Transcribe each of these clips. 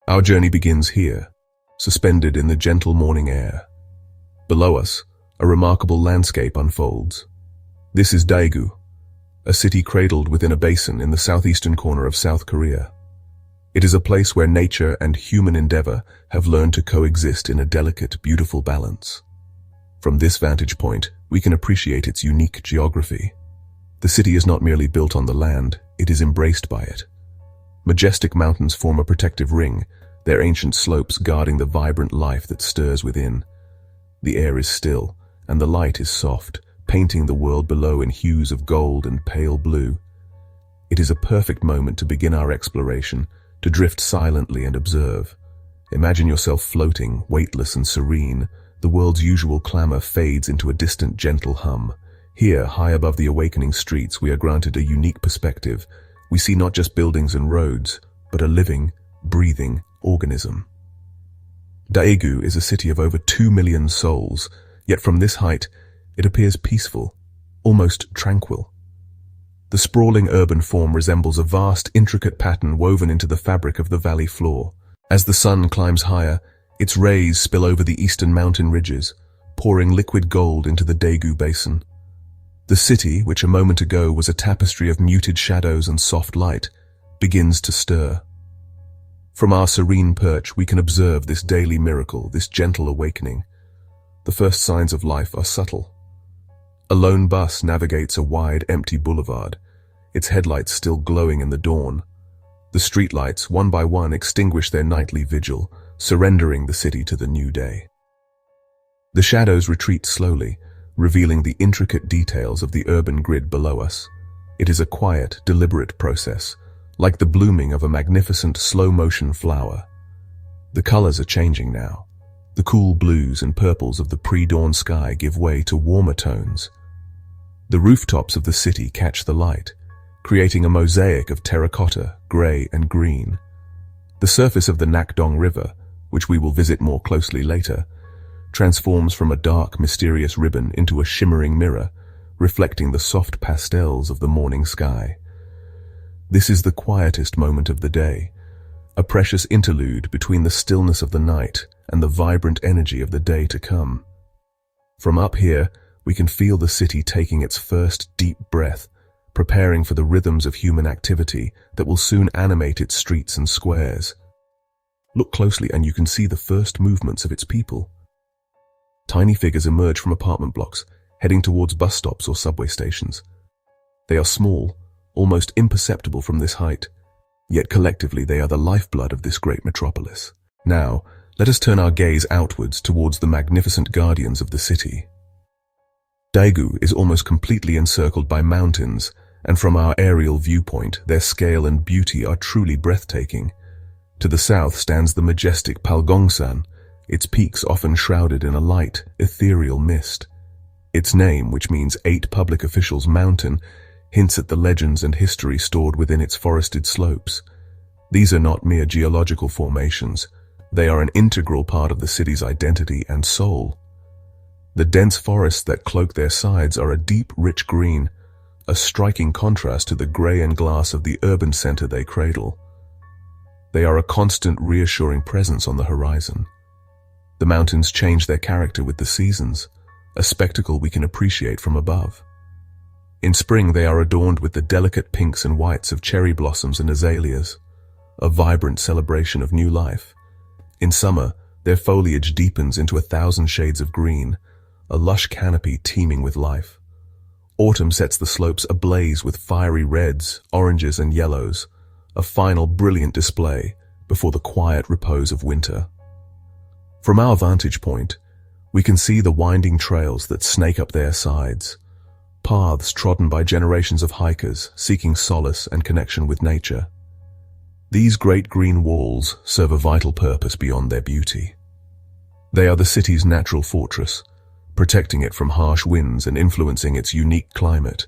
Our journey begins here, suspended in the gentle morning air. Below us, a remarkable landscape unfolds. This is Daegu, a city cradled within a basin in the southeastern corner of South Korea. It is a place where nature and human endeavor have learned to coexist in a delicate, beautiful balance. From this vantage point, we can appreciate its unique geography. The city is not merely built on the land, it is embraced by it. Majestic mountains form a protective ring, their ancient slopes guarding the vibrant life that stirs within. The air is still, and the light is soft, painting the world below in hues of gold and pale blue. It is a perfect moment to begin our exploration, to drift silently and observe. Imagine yourself floating, weightless and serene. The world's usual clamor fades into a distant, gentle hum. Here, high above the awakening streets, we are granted a unique perspective. We see not just buildings and roads, but a living, breathing organism. Daegu is a city of over 2 million souls, yet from this height, it appears peaceful, almost tranquil. The sprawling urban form resembles a vast, intricate pattern woven into the fabric of the valley floor. As the sun climbs higher, its rays spill over the eastern mountain ridges, pouring liquid gold into the Daegu basin. The city, which a moment ago was a tapestry of muted shadows and soft light, begins to stir. From our serene perch, we can observe this daily miracle, this gentle awakening. The first signs of life are subtle. A lone bus navigates a wide, empty boulevard, its headlights still glowing in the dawn. The streetlights, one by one, extinguish their nightly vigil, surrendering the city to the new day. The shadows retreat slowly, revealing the intricate details of the urban grid below us. It is a quiet, deliberate process, like the blooming of a magnificent slow-motion flower. The colors are changing now. The cool blues and purples of the pre-dawn sky give way to warmer tones. The rooftops of the city catch the light, creating a mosaic of terracotta, gray and green. The surface of the Nakdong River, which we will visit more closely later, transforms from a dark, mysterious ribbon into a shimmering mirror, reflecting the soft pastels of the morning sky. This is the quietest moment of the day, a precious interlude between the stillness of the night and the vibrant energy of the day to come. From up here, we can feel the city taking its first deep breath, preparing for the rhythms of human activity that will soon animate its streets and squares. Look closely and you can see the first movements of its people. Tiny figures emerge from apartment blocks, heading towards bus stops or subway stations. They are small, almost imperceptible from this height, yet collectively they are the lifeblood of this great metropolis. Now, let us turn our gaze outwards towards the magnificent guardians of the city. Daegu is almost completely encircled by mountains, and from our aerial viewpoint, their scale and beauty are truly breathtaking. To the south stands the majestic Palgongsan, its peaks often shrouded in a light, ethereal mist. Its name, which means 8 public officials' mountain, hints at the legends and history stored within its forested slopes. These are not mere geological formations. They are an integral part of the city's identity and soul. The dense forests that cloak their sides are a deep, rich green, a striking contrast to the gray and glass of the urban center they cradle. They are a constant, reassuring presence on the horizon. The mountains change their character with the seasons, a spectacle we can appreciate from above. In spring, they are adorned with the delicate pinks and whites of cherry blossoms and azaleas, a vibrant celebration of new life. In summer, their foliage deepens into 1,000 shades of green, a lush canopy teeming with life. Autumn sets the slopes ablaze with fiery reds, oranges, and yellows, a final brilliant display before the quiet repose of winter. From our vantage point, we can see the winding trails that snake up their sides, paths trodden by generations of hikers seeking solace and connection with nature. These great green walls serve a vital purpose beyond their beauty. They are the city's natural fortress, protecting it from harsh winds and influencing its unique climate,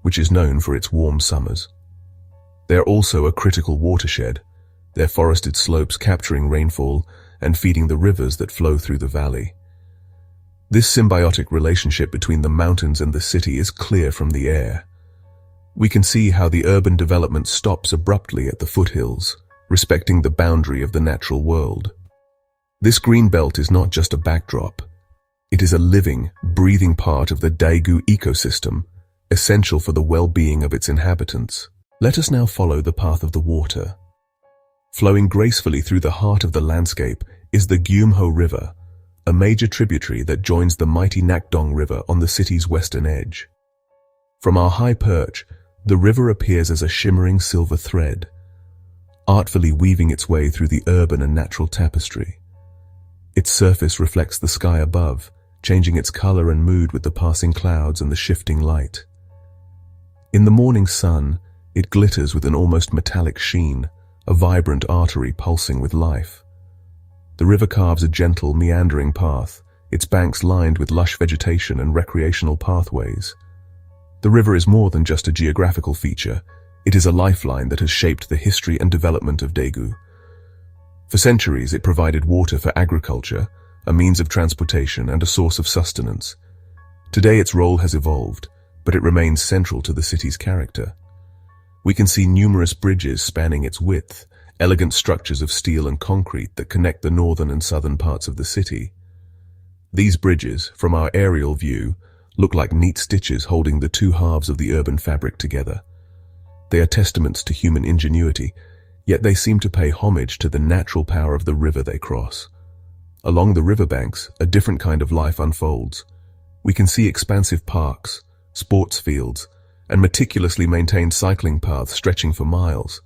which is known for its warm summers. They are also a critical watershed, their forested slopes capturing rainfall and feeding the rivers that flow through the valley. This symbiotic relationship between the mountains and the city is clear from the air. We can see how the urban development stops abruptly at the foothills, respecting the boundary of the natural world. This green belt is not just a backdrop. It is a living, breathing part of the Daegu ecosystem, essential for the well-being of its inhabitants. Let us now follow the path of the water. Flowing gracefully through the heart of the landscape is the Gyumho River, a major tributary that joins the mighty Nakdong River on the city's western edge. From our high perch, the river appears as a shimmering silver thread, artfully weaving its way through the urban and natural tapestry. Its surface reflects the sky above, changing its color and mood with the passing clouds and the shifting light. In the morning sun, it glitters with an almost metallic sheen, a vibrant artery pulsing with life. The river carves a gentle, meandering path, its banks lined with lush vegetation and recreational pathways. The river is more than just a geographical feature. It is a lifeline that has shaped the history and development of Daegu. For centuries, it provided water for agriculture, a means of transportation and a source of sustenance. Today, its role has evolved, but it remains central to the city's character. We can see numerous bridges spanning its width, elegant structures of steel and concrete that connect the northern and southern parts of the city. These bridges, from our aerial view, look like neat stitches holding the two halves of the urban fabric together. They are testaments to human ingenuity, yet they seem to pay homage to the natural power of the river they cross. Along the riverbanks, a different kind of life unfolds. We can see expansive parks, sports fields, and meticulously maintained cycling paths stretching for miles.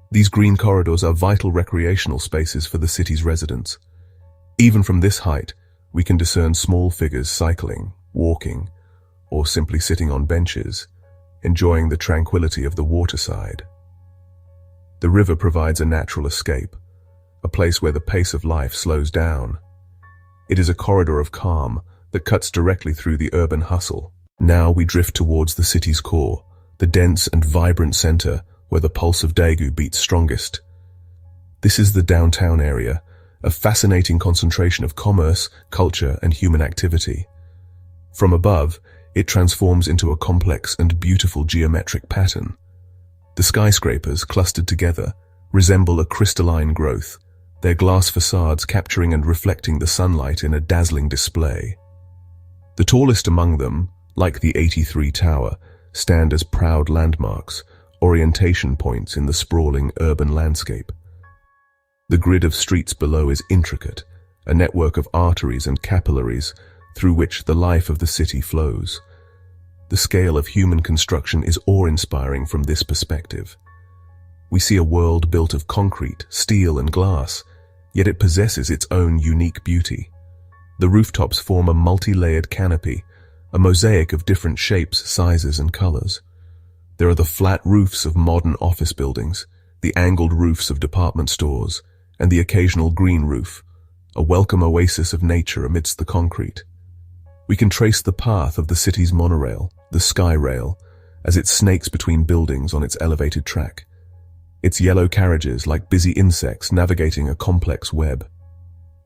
These green corridors are vital recreational spaces for the city's residents. Even from this height, we can discern small figures cycling, walking, or simply sitting on benches, enjoying the tranquility of the waterside. The river provides a natural escape, a place where the pace of life slows down. It is a corridor of calm that cuts directly through the urban hustle. Now we drift towards the city's core, the dense and vibrant center where the pulse of Daegu beats strongest. This is the downtown area, a fascinating concentration of commerce, culture, and human activity. From above, it transforms into a complex and beautiful geometric pattern. The skyscrapers, clustered together, resemble a crystalline growth, their glass facades capturing and reflecting the sunlight in a dazzling display. The tallest among them, like the 83 Tower, stand as proud landmarks, orientation points in the sprawling urban landscape. The grid of streets below is intricate, a network of arteries and capillaries through which the life of the city flows. The scale of human construction is awe-inspiring from this perspective. We see a world built of concrete, steel, and glass, yet it possesses its own unique beauty. The rooftops form a multi-layered canopy, a mosaic of different shapes, sizes, and colors. There are the flat roofs of modern office buildings, the angled roofs of department stores, and the occasional green roof, a welcome oasis of nature amidst the concrete. We can trace the path of the city's monorail, the Sky Rail, as it snakes between buildings on its elevated track, its yellow carriages like busy insects navigating a complex web.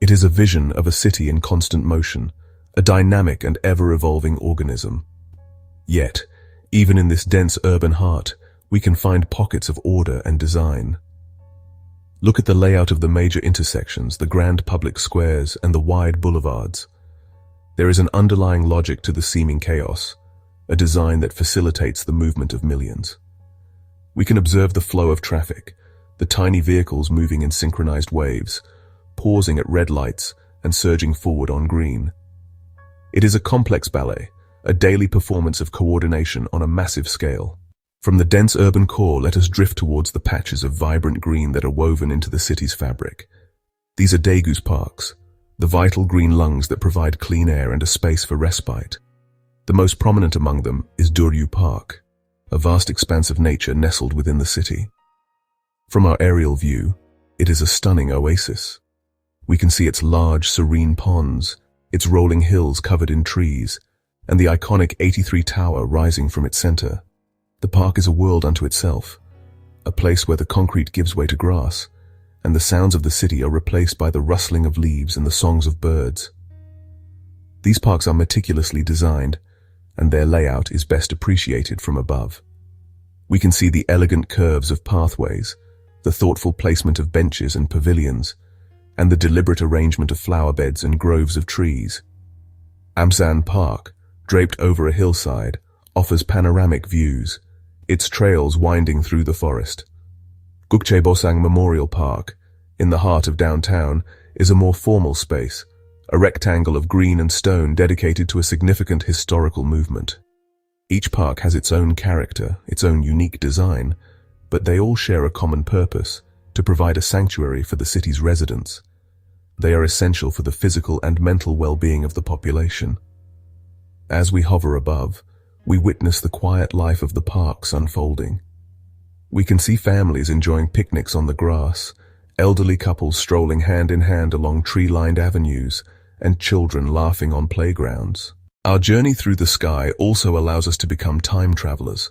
It is a vision of a city in constant motion, a dynamic and ever-evolving organism. Yet, even in this dense urban heart, we can find pockets of order and design. Look at the layout of the major intersections, the grand public squares, and the wide boulevards. There is an underlying logic to the seeming chaos, a design that facilitates the movement of millions. We can observe the flow of traffic, the tiny vehicles moving in synchronized waves, pausing at red lights and surging forward on green. It is a complex ballet, a daily performance of coordination on a massive scale. From the dense urban core, let us drift towards the patches of vibrant green that are woven into the city's fabric. These are Daegu's parks, the vital green lungs that provide clean air and a space for respite. The most prominent among them is Duryu Park, a vast expanse of nature nestled within the city. From our aerial view, it is a stunning oasis. We can see its large, serene ponds, its rolling hills covered in trees, and the iconic 83 Tower rising from its center. The park is a world unto itself, a place where the concrete gives way to grass, and the sounds of the city are replaced by the rustling of leaves and the songs of birds. These parks are meticulously designed, and their layout is best appreciated from above. We can see the elegant curves of pathways, the thoughtful placement of benches and pavilions, and the deliberate arrangement of flower beds and groves of trees. Amsan Park, draped over a hillside, offers panoramic views, its trails winding through the forest. Gukchaebosang Memorial Park, in the heart of downtown, is a more formal space, a rectangle of green and stone dedicated to a significant historical movement. Each park has its own character, its own unique design, but they all share a common purpose: to provide a sanctuary for the city's residents. They are essential for the physical and mental well-being of the population. As we hover above, we witness the quiet life of the parks unfolding. We can see families enjoying picnics on the grass, elderly couples strolling hand in hand along tree-lined avenues, and children laughing on playgrounds. Our journey through the sky also allows us to become time travelers.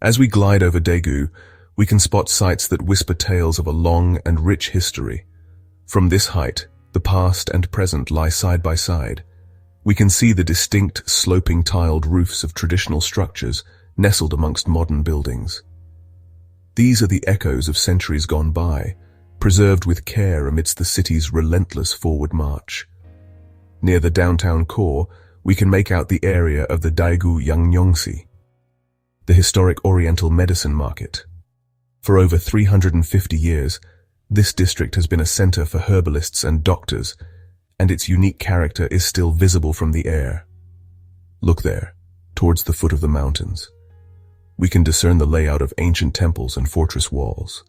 As we glide over Daegu, we can spot sights that whisper tales of a long and rich history. From this height, the past and present lie side by side. We can see the distinct, sloping tiled roofs of traditional structures nestled amongst modern buildings. These are the echoes of centuries gone by, preserved with care amidst the city's relentless forward march. Near the downtown core, we can make out the area of the Daegu Yangnyeongsi, the historic Oriental medicine market. For over 350 years, this district has been a center for herbalists and doctors, and its unique character is still visible from the air. Look there, towards the foot of the mountains. We can discern the layout of ancient temples and fortress walls.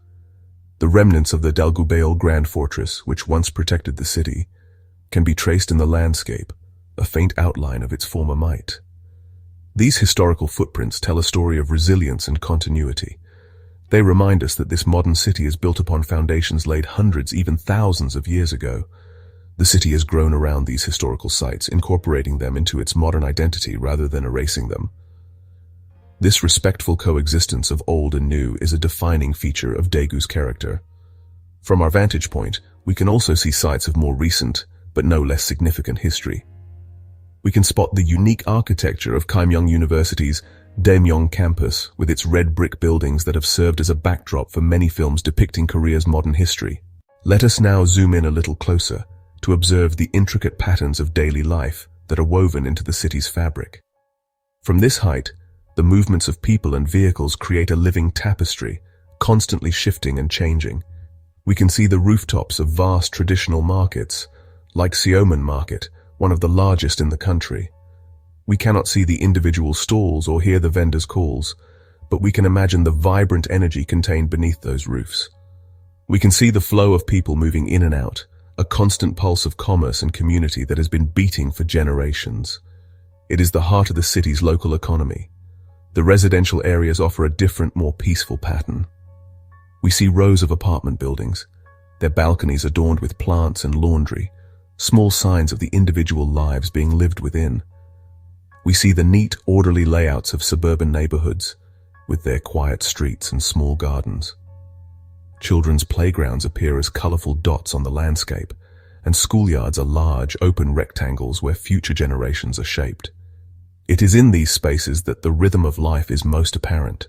The remnants of the Dalgubeol Grand Fortress, which once protected the city, can be traced in the landscape, a faint outline of its former might. These historical footprints tell a story of resilience and continuity. They remind us that this modern city is built upon foundations laid hundreds, even thousands of years ago. The city has grown around these historical sites, incorporating them into its modern identity rather than erasing them. This respectful coexistence of old and new is a defining feature of Daegu's character. From our vantage point, we can also see sites of more recent, but no less significant history. We can spot the unique architecture of Kaimyong University's Daemyeong campus, with its red brick buildings that have served as a backdrop for many films depicting Korea's modern history. Let us now zoom in a little closer to observe the intricate patterns of daily life that are woven into the city's fabric. From this height, the movements of people and vehicles create a living tapestry, constantly shifting and changing. We can see the rooftops of vast traditional markets, like Seoman Market, one of the largest in the country. We cannot see the individual stalls or hear the vendors' calls, but we can imagine the vibrant energy contained beneath those roofs. We can see the flow of people moving in and out, a constant pulse of commerce and community that has been beating for generations. It is the heart of the city's local economy. The residential areas offer a different, more peaceful pattern. We see rows of apartment buildings, their balconies adorned with plants and laundry, small signs of the individual lives being lived within. We see the neat, orderly layouts of suburban neighborhoods, with their quiet streets and small gardens. Children's playgrounds appear as colorful dots on the landscape, and schoolyards are large, open rectangles where future generations are shaped. It is in these spaces that the rhythm of life is most apparent.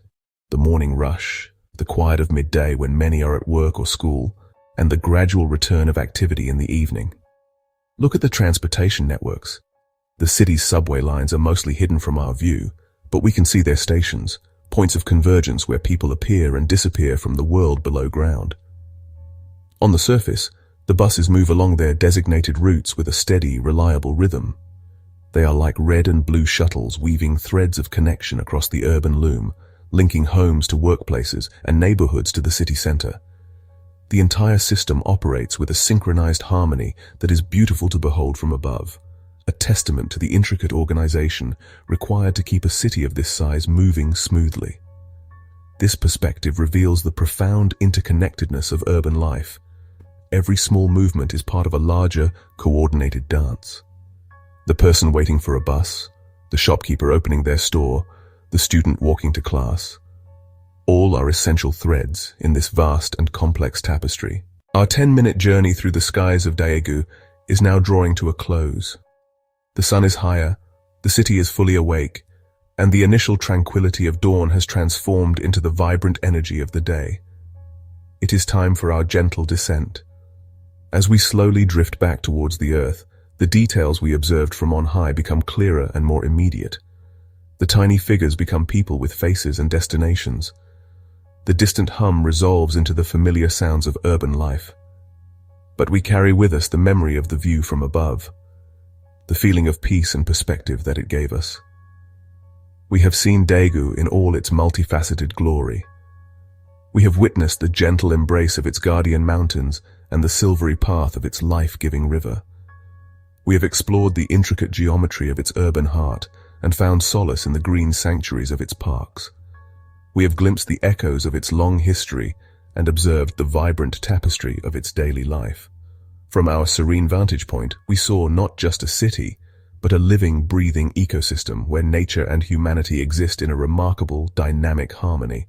The morning rush, the quiet of midday when many are at work or school, and the gradual return of activity in the evening. Look at the transportation networks. The city's subway lines are mostly hidden from our view, but we can see their stations, points of convergence where people appear and disappear from the world below ground. On the surface, the buses move along their designated routes with a steady, reliable rhythm. They are like red and blue shuttles weaving threads of connection across the urban loom, linking homes to workplaces and neighborhoods to the city center. The entire system operates with a synchronized harmony that is beautiful to behold from above, a testament to the intricate organization required to keep a city of this size moving smoothly. This perspective reveals the profound interconnectedness of urban life. Every small movement is part of a larger, coordinated dance. The person waiting for a bus, the shopkeeper opening their store, the student walking to class. All are essential threads in this vast and complex tapestry. Our 10-minute journey through the skies of Daegu is now drawing to a close. The sun is higher, the city is fully awake, and the initial tranquility of dawn has transformed into the vibrant energy of the day. it is time for our gentle descent. As we slowly drift back towards the earth, the details we observed from on high become clearer and more immediate. The tiny figures become people with faces and destinations. The distant hum resolves into the familiar sounds of urban life. But we carry with us the memory of the view from above, the feeling of peace and perspective that it gave us. We have seen Daegu in all its multifaceted glory. We have witnessed the gentle embrace of its guardian mountains and the silvery path of its life-giving river. We have explored the intricate geometry of its urban heart and found solace in the green sanctuaries of its parks. We have glimpsed the echoes of its long history and observed the vibrant tapestry of its daily life. From our serene vantage point, we saw not just a city, but a living, breathing ecosystem where nature and humanity exist in a remarkable, dynamic harmony.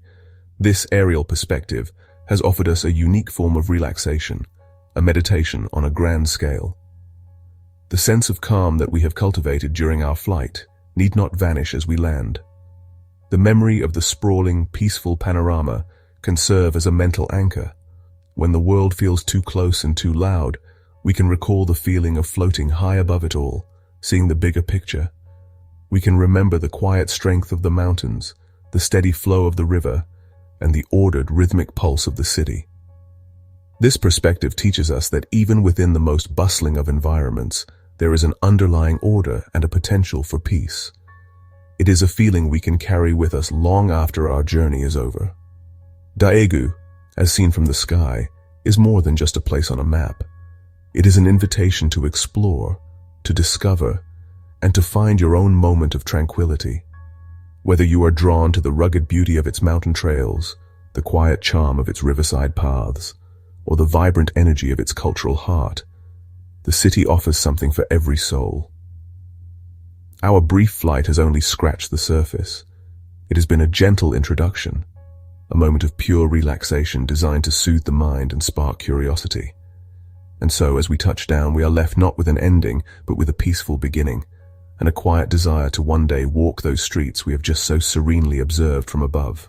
This aerial perspective has offered us a unique form of relaxation, a meditation on a grand scale. The sense of calm that we have cultivated during our flight need not vanish as we land. The memory of the sprawling, peaceful panorama can serve as a mental anchor. When the world feels too close and too loud, we can recall the feeling of floating high above it all, seeing the bigger picture. We can remember the quiet strength of the mountains, the steady flow of the river, and the ordered, rhythmic pulse of the city. This perspective teaches us that even within the most bustling of environments, there is an underlying order and a potential for peace. It is a feeling we can carry with us long after our journey is over. Daegu, as seen from the sky, is more than just a place on a map. It is an invitation to explore, to discover, and to find your own moment of tranquility. Whether you are drawn to the rugged beauty of its mountain trails, the quiet charm of its riverside paths, or the vibrant energy of its cultural heart, the city offers something for every soul. Our brief flight has only scratched the surface. It has been a gentle introduction, a moment of pure relaxation designed to soothe the mind and spark curiosity. And so, as we touch down, we are left not with an ending, but with a peaceful beginning, and a quiet desire to one day walk those streets we have just so serenely observed from above.